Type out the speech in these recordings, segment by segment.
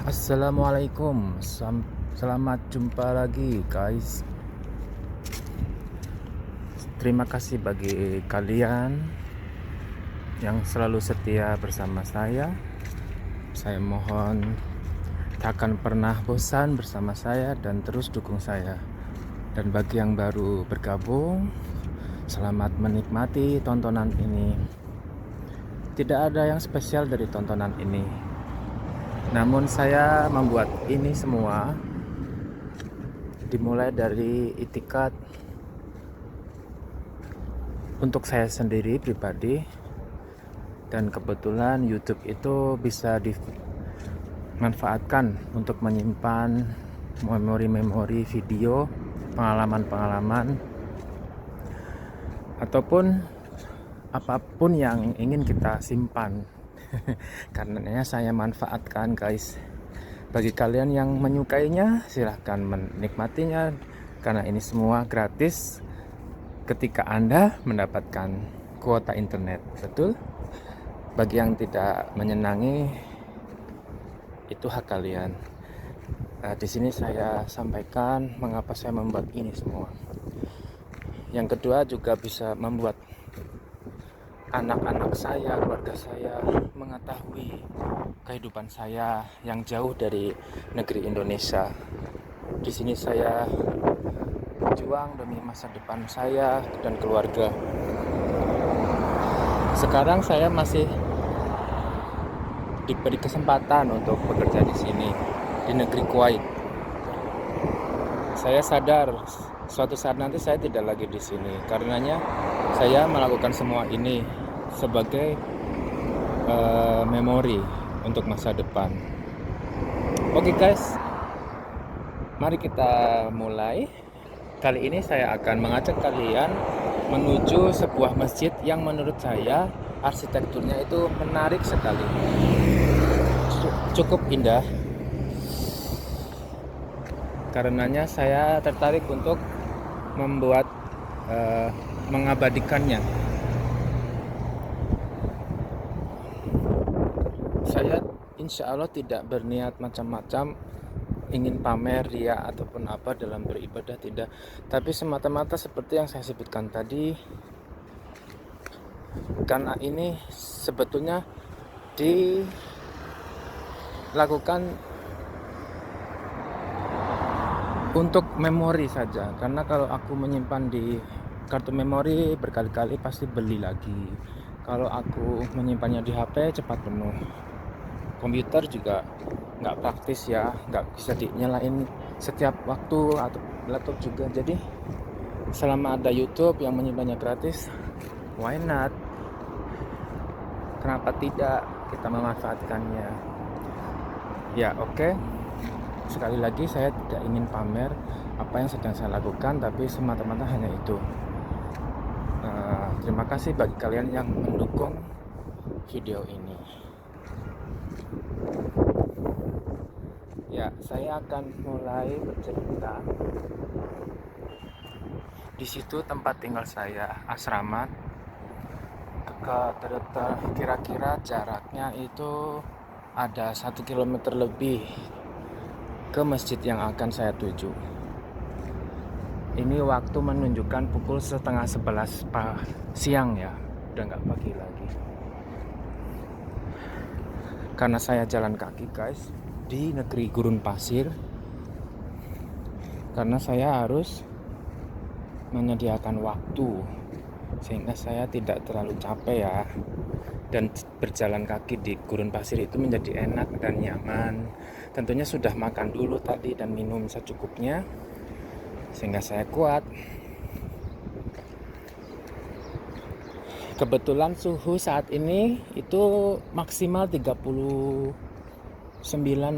Assalamualaikum, selamat jumpa lagi guys. Terima kasih bagi kalian yang selalu setia bersama saya. Saya mohon takkan pernah bosan bersama saya dan terus dukung saya. Dan bagi yang baru bergabung, selamat menikmati tontonan ini. Tidak ada yang spesial dari tontonan ini, namun saya membuat ini semua dimulai dari itikad untuk saya sendiri pribadi, dan kebetulan YouTube itu bisa dimanfaatkan untuk menyimpan memori-memori video, pengalaman-pengalaman, ataupun apapun yang ingin kita simpan. Karenanya saya manfaatkan guys. Bagi kalian yang menyukainya, silahkan menikmatinya, karena ini semua gratis ketika Anda mendapatkan kuota internet, betul? Bagi yang tidak menyenangi, itu hak kalian. Di sini saya sampaikan mengapa saya membuat ini semua. Yang kedua, juga bisa membuat anak-anak saya, keluarga saya mengetahui kehidupan saya yang jauh dari negeri Indonesia. Di sini saya berjuang demi masa depan saya dan keluarga. Sekarang saya masih diberi kesempatan untuk bekerja di sini, di negeri Kuwait. Saya sadar suatu saat nanti saya tidak lagi di sini. Karenanya saya melakukan semua ini sebagai memori untuk masa depan. Oke guys, mari kita mulai. Kali ini saya akan mengajak kalian menuju sebuah masjid yang menurut saya arsitekturnya itu menarik sekali, cukup indah. Karenanya saya tertarik untuk membuat mengabadikannya. Saya insya Allah tidak berniat macam-macam, ingin pamer ria ataupun apa dalam beribadah, tidak. Tapi semata-mata seperti yang saya sebutkan tadi, karena ini sebetulnya dilakukan untuk memori saja. Karena kalau aku menyimpan di kartu memori berkali-kali pasti beli lagi. Kalau aku menyimpannya di HP cepat penuh. Komputer juga nggak praktis ya, nggak bisa dinyalain setiap waktu, atau laptop juga. Jadi selama ada YouTube yang menyimpannya gratis, why not? Kenapa tidak kita memanfaatkannya? Ya oke. Sekali lagi saya tidak ingin pamer apa yang sedang saya lakukan, tapi semata-mata hanya itu. Terima kasih bagi kalian yang mendukung video ini. Ya, saya akan mulai bercerita. Di situ tempat tinggal saya, asrama. Kira-kira jaraknya itu ada 1 kilometer lebih ke masjid yang akan saya tuju. Ini waktu menunjukkan pukul 10:30 siang ya, udah nggak pagi lagi. Karena saya jalan kaki guys, di negeri gurun pasir, karena saya harus menyediakan waktu sehingga saya tidak terlalu capek ya. Dan berjalan kaki di gurun pasir itu menjadi enak dan nyaman. Tentunya sudah makan dulu tadi dan minum secukupnya sehingga saya kuat. Kebetulan suhu saat ini itu maksimal 39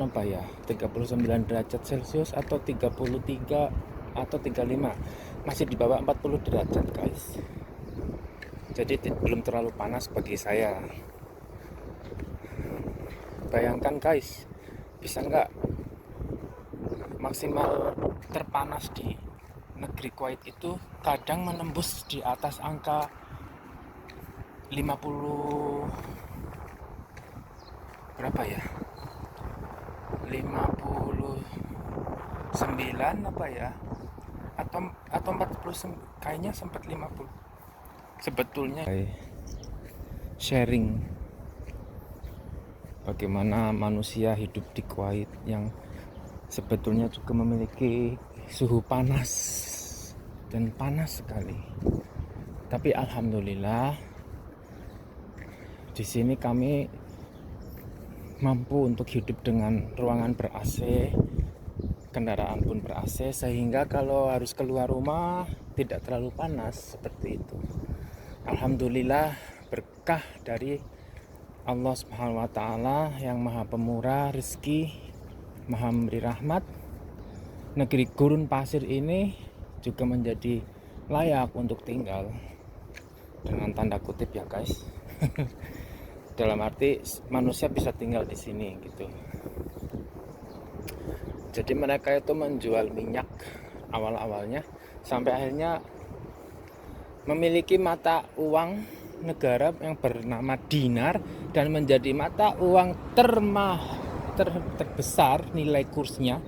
apa ya, 39 derajat Celcius atau 33 atau 35, masih di bawah 40 derajat guys. Jadi belum terlalu panas bagi saya. Bayangkan guys, bisa nggak maksimal terpanas di negeri Kuwait itu kadang menembus di atas angka 50 berapa ya, 59 apa ya, atau 40, kayaknya sempat 50. Sebetulnya sharing bagaimana manusia hidup di Kuwait yang sebetulnya juga memiliki suhu panas dan panas sekali. Tapi alhamdulillah di sini kami mampu untuk hidup dengan ruangan ber-AC, kendaraan pun ber-AC, sehingga kalau harus keluar rumah tidak terlalu panas seperti itu. Alhamdulillah, berkah dari Allah Subhanahu wa Ta'ala yang Maha Pemurah rezeki, Maha memberi rahmat. Negeri gurun pasir ini juga menjadi layak untuk tinggal, dengan tanda kutip ya guys. Dalam arti manusia bisa tinggal di sini gitu. Jadi mereka itu menjual minyak awal-awalnya sampai akhirnya memiliki mata uang negara yang bernama dinar dan menjadi mata uang terbesar nilai kursnya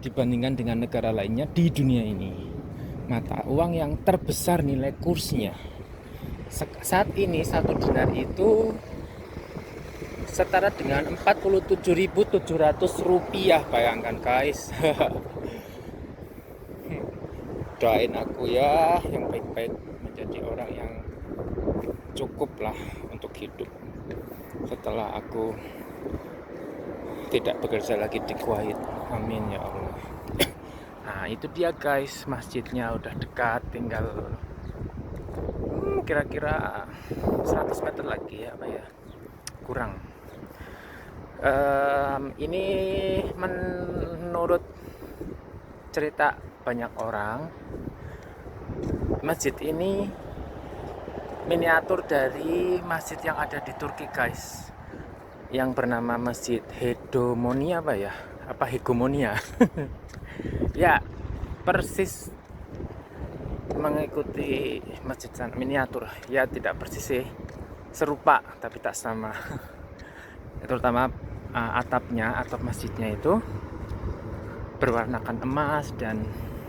dibandingkan dengan negara lainnya di dunia ini. Mata uang yang terbesar nilai kursnya. Saat ini 1 dinar itu setara dengan 47.700 rupiah, bayangkan guys. Doain aku ya yang baik-baik, menjadi orang yang cukup lah untuk hidup setelah aku tidak bekerja lagi di Kuwait. Amin ya Allah. Nah itu dia guys, masjidnya udah dekat, tinggal kira-kira 100 meter lagi ya, apa ya, kurang. Ini menurut cerita banyak orang, masjid ini miniatur dari masjid yang ada di Turki guys, yang bernama Masjid Hegemonia Hegemonia. Ya persis mengikuti masjid sana, miniatur ya, tidak persis sih, serupa tapi tak sama. Terutama atap masjidnya itu berwarnakan emas dan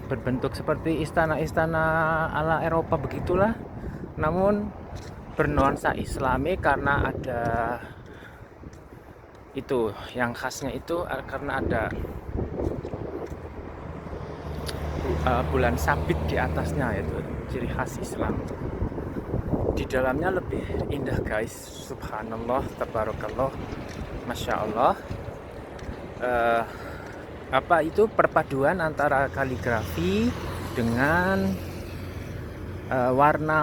berbentuk seperti istana-istana ala Eropa begitulah, namun bernuansa Islami karena ada itu yang khasnya itu karena ada bulan sabit di atasnya, itu ciri khas Islam. Di dalamnya lebih indah guys, subhanallah, tabarakallah, masya Allah. Itu perpaduan antara kaligrafi dengan warna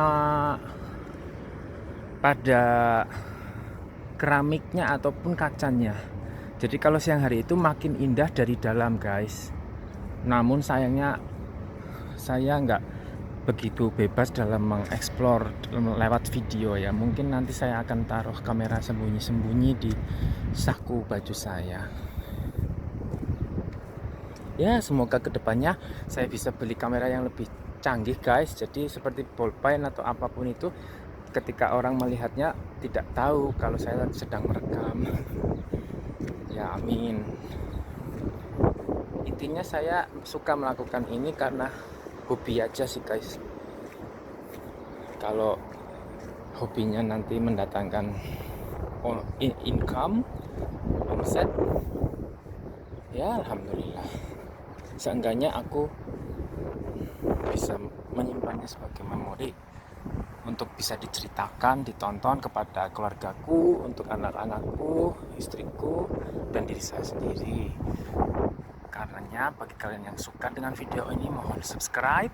pada keramiknya ataupun kacanya. Jadi kalau siang hari itu makin indah dari dalam guys. Namun sayangnya saya nggak begitu bebas dalam mengeksplor lewat video ya. Mungkin nanti saya akan taruh kamera sembunyi-sembunyi di saku baju saya. Ya semoga kedepannya saya bisa beli kamera yang lebih canggih guys. Jadi seperti ballpoint atau apapun itu, ketika orang melihatnya tidak tahu kalau saya sedang merekam. Ya amin. Intinya saya suka melakukan ini karena hobi aja sih guys. Kalau hobinya nanti mendatangkan income, omset, ya alhamdulillah. Seenggaknya aku bisa menyimpannya sebagai memori untuk bisa diceritakan, ditonton kepada keluargaku, untuk anak-anakku, istriku, dan diri saya sendiri. Karenanya bagi kalian yang suka dengan video ini, mohon subscribe.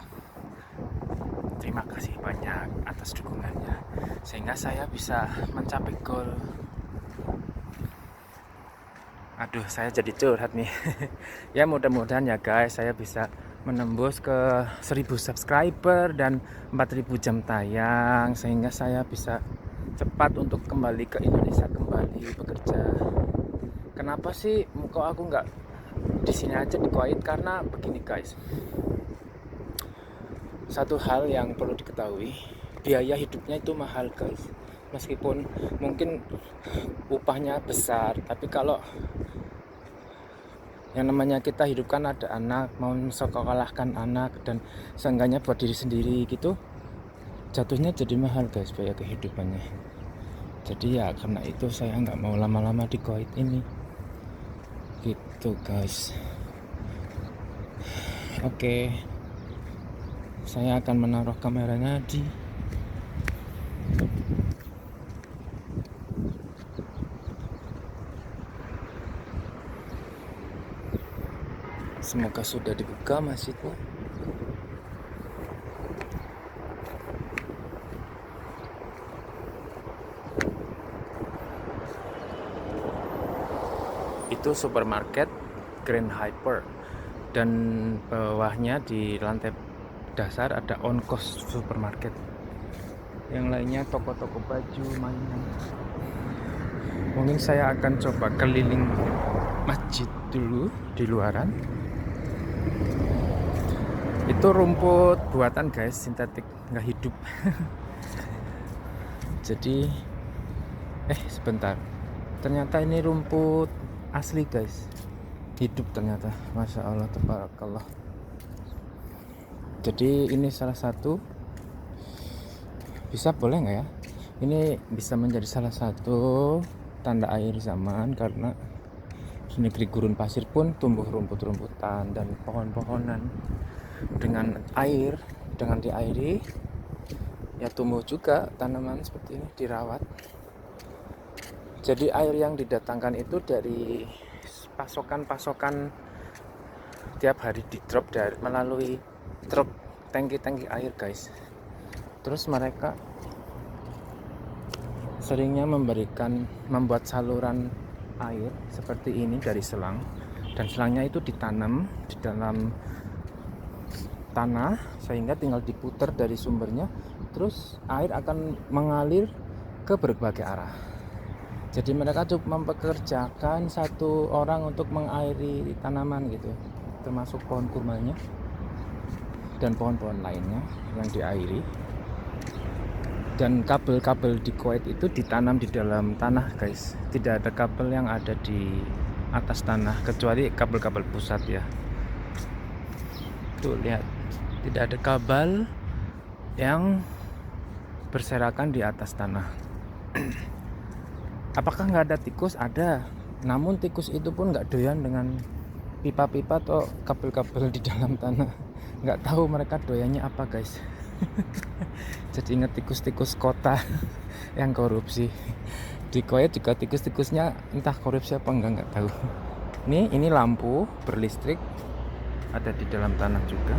Terima kasih banyak atas dukungannya, sehingga saya bisa mencapai goal. Aduh, saya jadi curhat nih. Ya mudah-mudahan ya guys, saya bisa menembus ke 1000 subscriber dan 4000 jam tayang, sehingga saya bisa cepat untuk kembali ke Indonesia, kembali bekerja. Kenapa sih kok aku nggak di sini aja di Kuwait? Karena begini guys, satu hal yang perlu diketahui, biaya hidupnya itu mahal guys. Meskipun mungkin upahnya besar, tapi kalau Yang namanya kita hidup kan ada anak, mau mensekolahkan anak, dan seenggaknya buat diri sendiri gitu, jatuhnya jadi mahal guys biaya kehidupannya. Jadi ya karena itu saya nggak mau lama-lama di Kuwait ini gitu guys. Oke, saya akan menaruh kameranya di semoga sudah dibuka masjidnya. Itu supermarket Grand Hyper, dan bawahnya di lantai dasar ada on cost supermarket. Yang lainnya toko-toko baju, mainan. Mungkin saya akan coba keliling masjid dulu di luaran. Itu rumput buatan guys, sintetik, nggak hidup. Jadi sebentar, ternyata ini rumput asli guys, hidup ternyata, masya Allah, tabarakallah. Jadi ini salah satu, bisa boleh nggak ya, ini bisa menjadi salah satu tanda akhir zaman, karena di negeri gurun pasir pun tumbuh rumput-rumputan dan pohon-pohonan. Dengan air, dengan diairi, ya tumbuh juga tanaman seperti ini, dirawat. Jadi air yang didatangkan itu dari pasokan tiap hari di drop melalui truk, tangki-tangki air guys. Terus mereka seringnya membuat saluran air seperti ini dari selang, dan selangnya itu ditanam di dalam tanah sehingga tinggal diputar dari sumbernya, terus air akan mengalir ke berbagai arah. Jadi mereka cukup mempekerjakan satu orang untuk mengairi tanaman gitu, termasuk pohon kurmanya dan pohon-pohon lainnya yang diairi. Dan kabel-kabel di Kuwait itu ditanam di dalam tanah guys, tidak ada kabel yang ada di atas tanah kecuali kabel-kabel pusat ya. Tuh lihat, tidak ada kabel yang berserakan di atas tanah. Apakah nggak ada tikus? Ada, namun tikus itu pun nggak doyan dengan pipa-pipa atau kabel-kabel di dalam tanah. Nggak tahu mereka doyannya apa guys. Jadi ingat tikus-tikus kota yang korupsi. Di Kuwait juga tikus-tikusnya entah korupsi apa nggak tahu. Ini lampu berlistrik, ada di dalam tanah juga.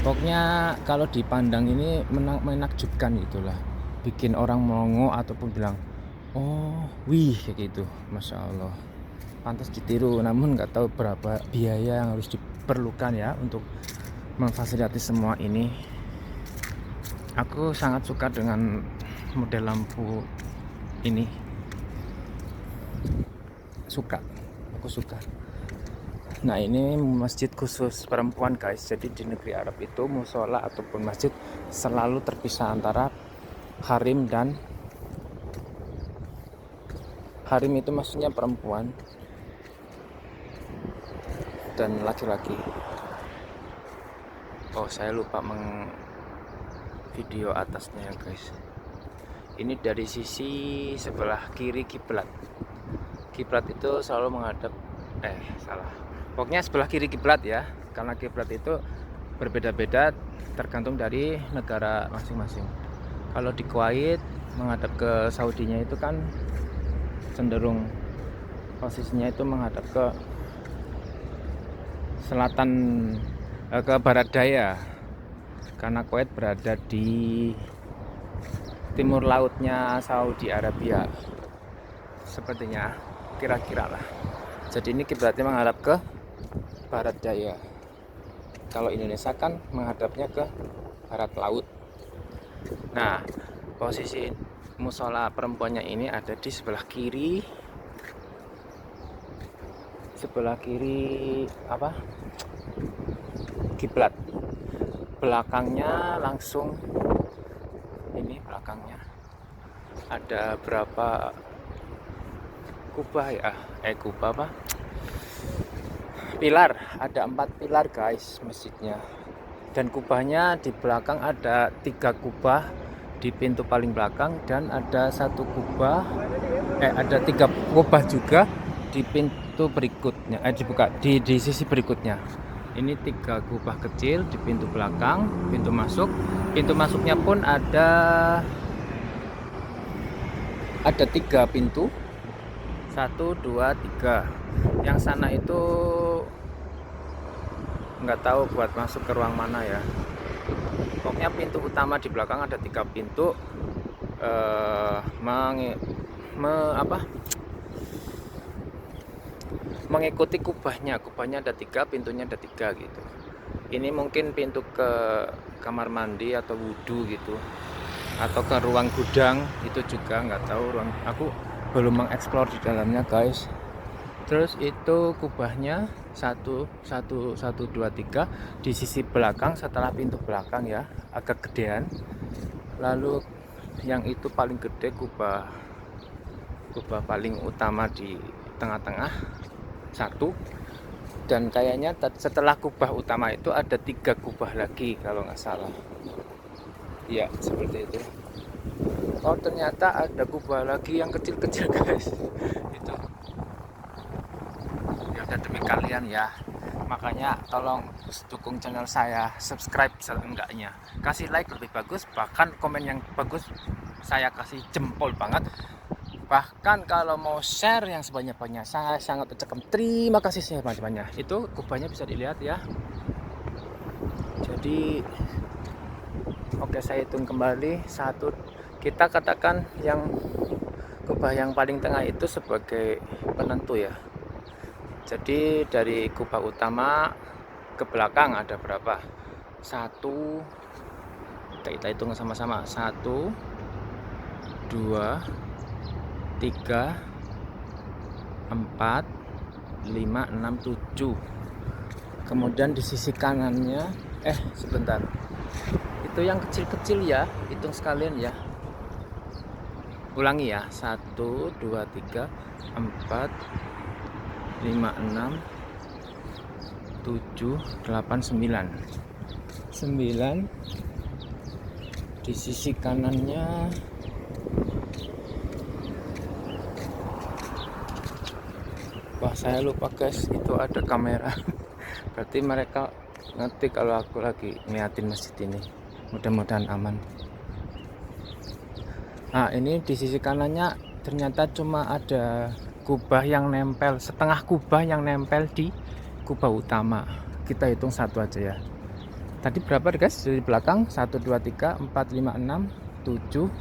Pokoknya kalau dipandang ini menakjubkan gitulah, bikin orang melongo ataupun bilang, oh wih, kayak gitu, masya Allah, pantas ditiru. Namun nggak tahu berapa biaya yang harus diperlukan ya untuk memfasilitasi semua ini. Aku sangat suka dengan model lampu ini, aku suka. Nah ini masjid khusus perempuan guys. Jadi di negeri Arab itu musola ataupun masjid selalu terpisah antara harim dan harim itu maksudnya perempuan dan laki-laki. Oh saya lupa video atasnya guys. Ini dari sisi sebelah kiri kiblat. Kiblat itu selalu menghadap pokoknya sebelah kiri kiblat ya, karena kiblat itu berbeda-beda tergantung dari negara masing-masing. Kalau di Kuwait menghadap ke Saudinya itu kan cenderung posisinya itu menghadap ke selatan, ke barat daya, karena Kuwait berada di timur lautnya Saudi Arabia sepertinya, kira-kira lah. Jadi ini kiblatnya menghadap ke barat daya. Kalau Indonesia kan menghadapnya ke barat laut. Nah posisi musola perempuannya ini ada di sebelah kiri kiblat. Belakangnya langsung, ini belakangnya ada berapa kubah ya, pilar, ada 4 pilar guys masjidnya. Dan kubahnya di belakang ada 3 kubah di pintu paling belakang, dan ada 1 kubah, ada 3 kubah juga di pintu berikutnya, dibuka di sisi berikutnya. Ini 3 kubah kecil di pintu belakang, pintu masuk. Pintu masuknya pun ada 3 pintu, 1, 2, 3. Yang sana itu nggak tahu buat masuk ke ruang mana ya. Pokoknya pintu utama di belakang ada 3 pintu. Mengikuti kubahnya ada 3, pintunya ada 3 gitu. Ini mungkin pintu ke kamar mandi atau wudhu gitu, atau ke ruang gudang, itu juga nggak tahu. Aku belum mengeksplor di dalamnya guys. Terus itu kubahnya 1, 2, 3 di sisi belakang setelah pintu belakang ya, agak gedean. Lalu yang itu paling gede, kubah paling utama di tengah-tengah 1. Dan kayaknya setelah kubah utama itu ada 3 kubah lagi kalau nggak salah. Ya seperti itu. Oh ternyata ada kubah lagi yang kecil-kecil guys. Itu ya udah, demi kalian ya, makanya tolong dukung channel saya, subscribe seenggaknya, kasih like lebih bagus, bahkan komen yang bagus saya kasih jempol banget. Bahkan kalau mau share yang sebanyak-banyak, saya sangat ucapkan terima kasih sebanyak-banyak. Itu kubahnya bisa dilihat ya. Jadi oke, saya hitung kembali. 1, kita katakan yang kubah yang paling tengah itu sebagai penentu ya. Jadi dari kubah utama ke belakang ada berapa? 1, kita hitung sama-sama. 1, 2, 3, 4, 5, 6, 7. Kemudian di sisi kanannya, sebentar, itu yang kecil-kecil ya, hitung sekalian ya. Ulangi ya. 1, 2, 3, 4, 5, 6, 7, 8, 9. 9 di sisi kanannya. Wah, saya lupa guys, itu ada kamera. Berarti mereka ngerti kalau aku lagi ngeliatin masjid ini. Mudah-mudahan aman. Nah, ini di sisi kanannya ternyata cuma ada kubah yang nempel, setengah kubah yang nempel di kubah utama. Kita hitung 1 aja ya. Tadi berapa guys dari belakang? 1, 2, 3, 4, 5, 6, 7,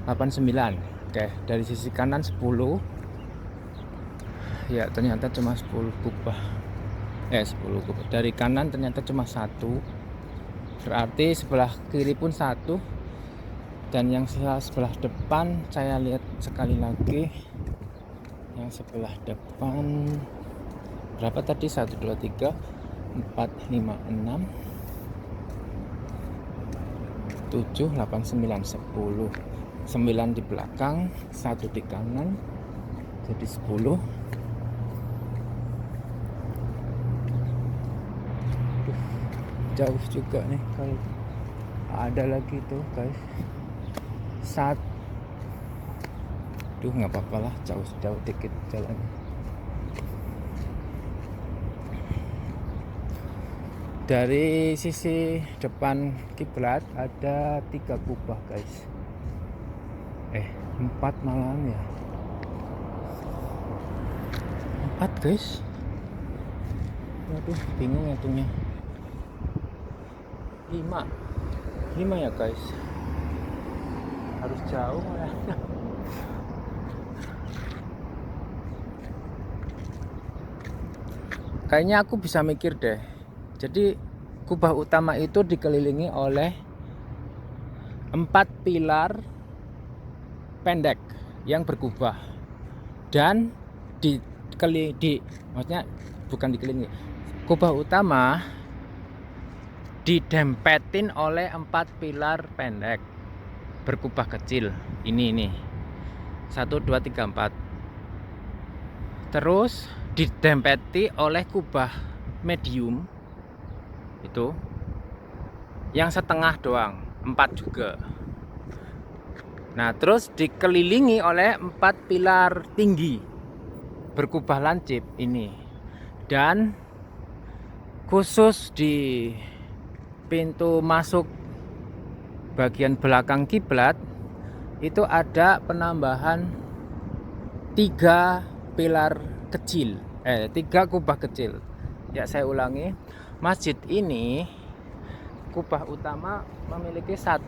8, 9. Oke, dari sisi kanan 10. Ya ternyata cuma 10 kubah. 10 kubah. Dari kanan ternyata cuma 1. Berarti sebelah kiri pun 1. Dan yang sebelah depan saya lihat sekali lagi. Yang sebelah depan berapa tadi? 1, 2, 3, 4, 5, 6, 7, 8, 9, 10. 9 di belakang, 1 di kanan, jadi 10. Jauh juga nih, kalau ada lagi tuh guys. Nggak apa-apa lah, jauh dikit jalan. Dari sisi depan kiblat ada 3 kubah guys. 4 malahan ya. 4 guys. Waduh, bingung hitungnya. 5 ya guys. Harus jauh ya. Kayaknya aku bisa mikir deh. Jadi kubah utama itu dikelilingi oleh 4 pilar pendek yang berkubah, dan maksudnya bukan dikelilingi. Kubah utama didempetin oleh 4 pilar pendek berkubah kecil. Ini 1, 2, 3, 4. Terus didempeti oleh kubah medium itu yang setengah doang, 4 juga. Nah, terus dikelilingi oleh 4 pilar tinggi berkubah lancip ini. Dan khusus di pintu masuk bagian belakang kiblat itu ada penambahan 3 pilar kecil, 3 kubah kecil. Ya, saya ulangi, masjid ini kubah utama memiliki 1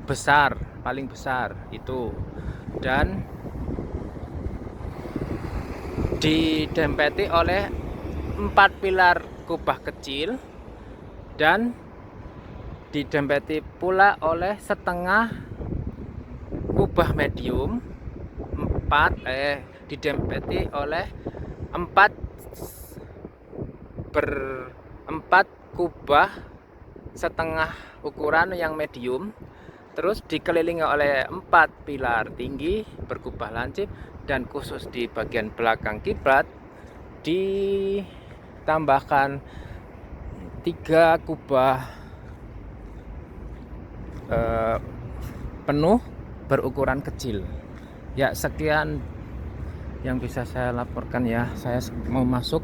besar, paling besar itu, dan didempeti oleh 4 pilar kubah kecil dan didempeti pula oleh setengah kubah medium, didempeti oleh 4 kubah setengah ukuran yang medium, terus dikelilingi oleh 4 pilar tinggi berkubah lancip, dan khusus di bagian belakang kiblat ditambahkan 3 kubah penuh berukuran kecil. Ya, sekian yang bisa saya laporkan ya. Saya mau masuk,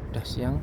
udah siang.